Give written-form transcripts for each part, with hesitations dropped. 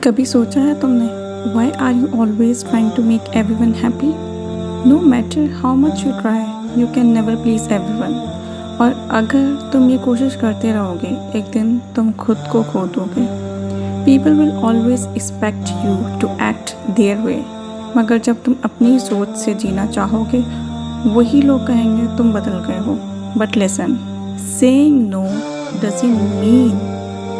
कभी सोचा है तुमने why are you always trying to make everyone happy? No matter how much you try, you can never please everyone. और अगर तुम ये कोशिश करते रहोगे एक दिन तुम खुद को खो दोगे। People will always expect you to act their way, मगर जब तुम अपनी सोच से जीना चाहोगे वही लोग कहेंगे तुम बदल गए हो। But listen, saying no doesn't mean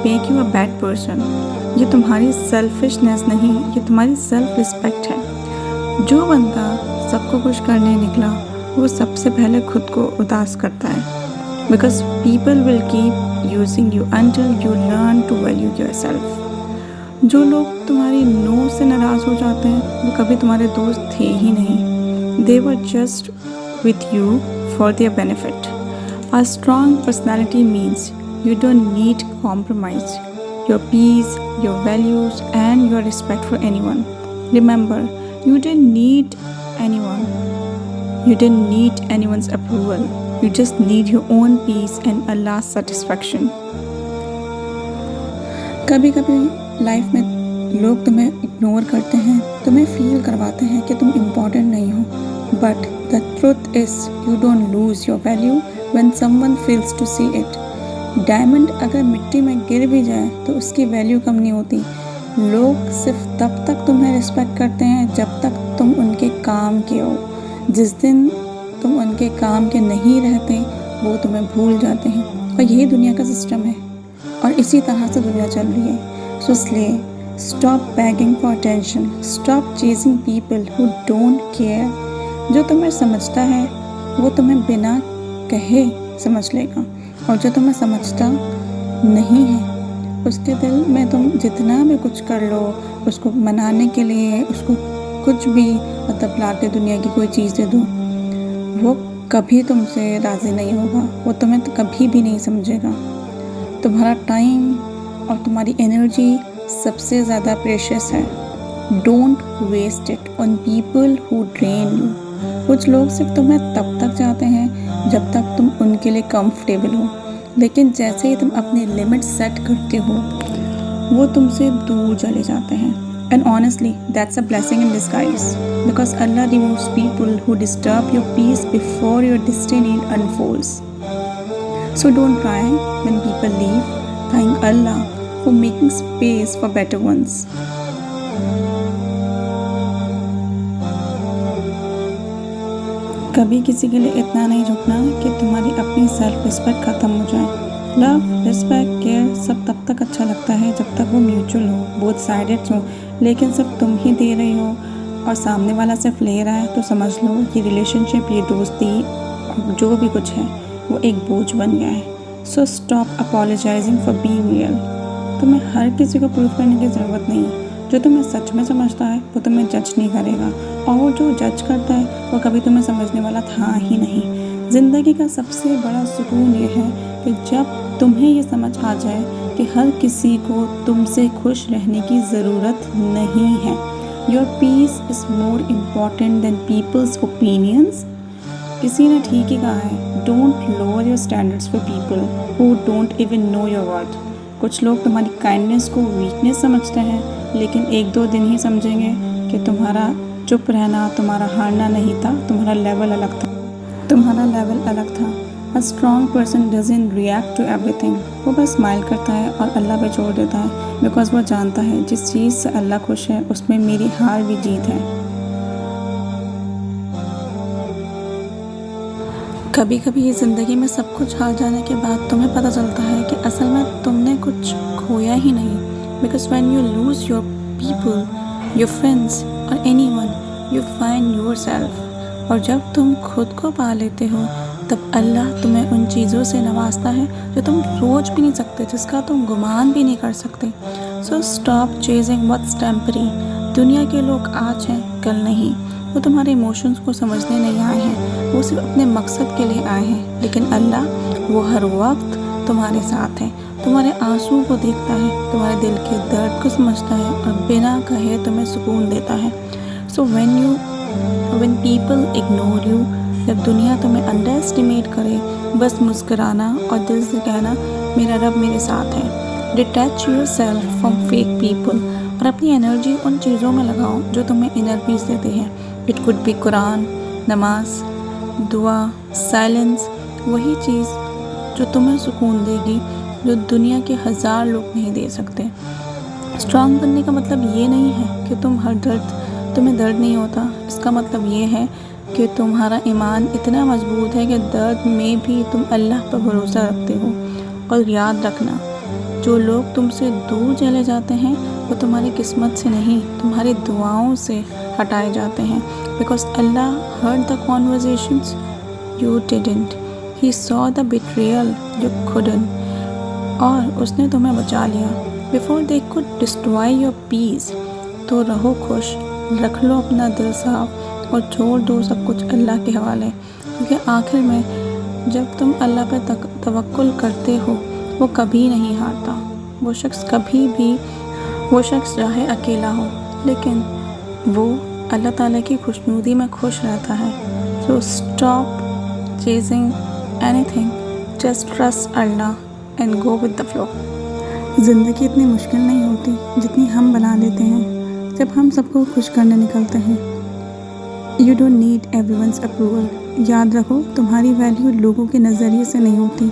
make you a bad person. ये तुम्हारी सेल्फिशनेस नहीं, ये तुम्हारी सेल्फ रिस्पेक्ट है। जो बंदा सबको खुश करने निकला वो सबसे पहले खुद को उदास करता है। Because people will keep using you until you learn to value yourself. जो लोग तुम्हारी नो से नाराज़ हो जाते हैं वो कभी तुम्हारे दोस्त थे ही नहीं। They were just with you for their benefit. A strong personality means you don't need compromise your peace, your values and your respect for anyone. Remember, you didn't need anyone. You didn't need anyone's approval. You just need your own peace and Allah's satisfaction. कभी कभी life में लोग तुम्हें ignore करते हैं, तुम्हें feel करवाते हैं कि तुम इम्पोर्टेंट नहीं हो। But the truth is, you don't lose your value when someone fails to see it. Diamond अगर मिट्टी में गिर भी जाए तो उसकी वैल्यू कम नहीं होती। लोग सिर्फ तब तक तुम्हें रिस्पेक्ट करते हैं जब तक तुम उनके काम के हो। जिस दिन तुम उनके काम के नहीं रहते वो तुम्हें भूल जाते हैं। और यही दुनिया का सिस्टम है और इसी तरह से दुनिया चल रही है। सो इसलिए stop bagging for attention, stop chasing people who don't care. जो तुम्हें समझता है वो तुम्हें बिना कहे समझ लेगा और जो तुम्हें समझता नहीं है उसके दिल में तुम जितना भी कुछ कर लो, उसको मनाने के लिए उसको कुछ भी मतलब ला के दुनिया की कोई चीज़ दे दो, वो कभी तुमसे राज़ी नहीं होगा। वो तुम्हें तो कभी भी नहीं समझेगा। तुम्हारा टाइम और तुम्हारी एनर्जी सबसे ज़्यादा प्रेशियस है। Don't waste it on people who drain you. कुछ लोग सिर्फ तुम्हें तब तक चाहते हैं जब तक तुम उनके लिए कंफर्टेबल हो, लेकिन जैसे ही तुम अपने लिमिट सेट करते हो वो तुमसे दूर चले जाते हैं। And honestly that's a blessing in disguise, because Allah removes people who disturb your peace before your destiny unfolds. So don't cry when people leave, thank Allah for making space for better ones. कभी किसी के लिए इतना नहीं झुकना कि तुम्हारी अपनी सेल्फ रिस्पेक्ट ख़त्म हो जाए। लव, रिस्पेक्ट, केयर सब तब तक अच्छा लगता है जब तक वो म्यूचुअल हो, बोथ साइडेड हो। लेकिन सिर्फ तुम ही दे रही हो और सामने वाला सिर्फ ले रहा है तो समझ लो ये रिलेशनशिप, ये दोस्ती और जो भी कुछ है वो एक बोझ बन गया है। So stop apologising for being real. तुम्हें हर किसी को प्रूव करने की ज़रूरत नहीं है। जो तुम्हें सच में समझता है वो तुम्हें जज नहीं करेगा और जो जज करता है वो कभी तुम्हें समझने वाला था ही नहीं। ज़िंदगी का सबसे बड़ा सुकून ये है कि जब तुम्हें ये समझ आ जाए कि हर किसी को तुमसे खुश रहने की ज़रूरत नहीं है। Your peace is more important than people's opinions. किसी ने ठीक ही कहा है, don't lower your standards for people who don't even know your worth. कुछ लोग तुम्हारी काइंडनेस को वीकनेस समझते हैं, लेकिन एक दो दिन ही समझेंगे कि तुम्हारा चुप रहना, तुम्हारा हारना नहीं था, तुम्हारा लेवल अलग था। तुम्हारा लेवल अलग था। A strong person doesn't react to everything. वो बस स्माइल करता है और अल्लाह पे छोड़ देता है, बिकॉज वो जानता है जिस चीज़ से अल्लाह खुश है उसमें मेरी हार भी जीत है। कभी कभी ये ज़िंदगी में सब कुछ हार जाने के बाद तुम्हें पता चलता है कि असल में तुमने कुछ खोया ही नहीं। Because when you lose your people, your friends or anyone, you find yourself. और जब तुम खुद को पा लेते हो तब अल्लाह तुम्हें उन चीज़ों से नवाजता है जो तुम सोच भी नहीं सकते, जिसका तुम गुमान भी नहीं कर सकते। So stop chasing what's temporary. दुनिया के लोग आज हैं कल नहीं। वो तुम्हारे इमोशंस को समझने नहीं आए हैं, वो सिर्फ अपने मकसद के लिए आए हैं। लेकिन अल्लाह वो हर वक्त तुम्हारे साथ है, तुम्हारे आंसू को देखता है, तुम्हारे दिल के दर्द को समझता है और बिना कहे तुम्हें सुकून देता है। So when people ignore you, जब दुनिया तुम्हें अंडर एस्टिमेट करे, बस मुस्कुराना और दिल से कहना मेरा रब मेरे साथ है। Detach your self from fake people और अपनी एनर्जी उन चीज़ों में लगाओ जो तुम्हें इनर पीस देते हैं। इट कुड बी कुरान, नमाज, दुआ, साइलेंस, वही चीज़ जो तुम्हें सुकून देगी जो दुनिया के 1000 लोग नहीं दे सकते। स्ट्रांग बनने का मतलब ये नहीं है कि तुम्हें दर्द नहीं होता। इसका मतलब ये है कि तुम्हारा ईमान इतना मजबूत है कि दर्द में भी तुम अल्लाह पर भरोसा रखते हो। और याद रखना, जो लोग तुमसे दूर चले जाते हैं वो तुम्हारी किस्मत से नहीं, तुम्हारी दुआओं से हटाए जाते हैं। Because Allah heard the conversations you didn't, he saw the betrayal you couldn't, और उसने तुम्हें बचा लिया before they could destroy your peace. तो रहो खुश, रख लो अपना दिल साफ और छोड़ दो सब कुछ अल्लाह के हवाले। क्योंकि आखिर में जब तुम अल्लाह पर तवक्कुल करते हो वो कभी नहीं हारता। वो शख्स चाहे अकेला हो लेकिन वो अल्लाह ताला की खुशनुदी में खुश रहता है। So stop chasing anything, just trust Allah and go with the flow. ज़िंदगी इतनी मुश्किल नहीं होती जितनी हम बना लेते हैं जब हम सबको खुश करने निकलते हैं। You don't need everyone's approval. याद रखो, तुम्हारी वैल्यू लोगों के नज़रिए से नहीं होती,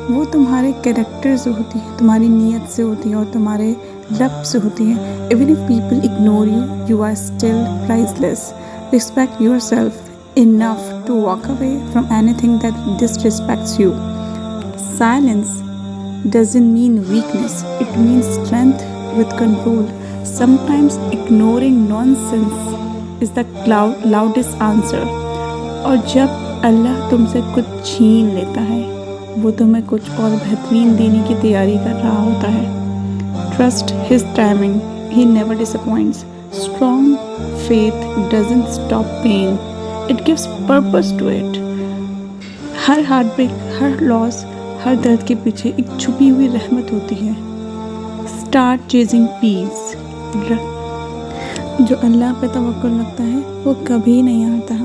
वो तुम्हारे कैरेक्टर से होती है, तुम्हारी नीयत से होती है और तुम्हारे रब से होती है। Even if people ignore you, you are still priceless. Respect yourself enough to walk away from anything that disrespects you. Silence doesn't mean weakness, it means strength with control. Sometimes ignoring nonsense is the loudest answer. और जब अल्लाह तुमसे कुछ छीन लेता है वो तुम्हें कुछ और बेहतरीन देने की तैयारी कर रहा होता है। Trust his timing, he never disappoints. Strong faith doesn't stop pain, it gives purpose to it. Her heartbreak, her loss, हर दर्द के पीछे एक छुपी हुई रहमत होती है। Start chasing peace. जो अल्लाह पे तवक्कुल रखता है वो कभी नहीं हारता।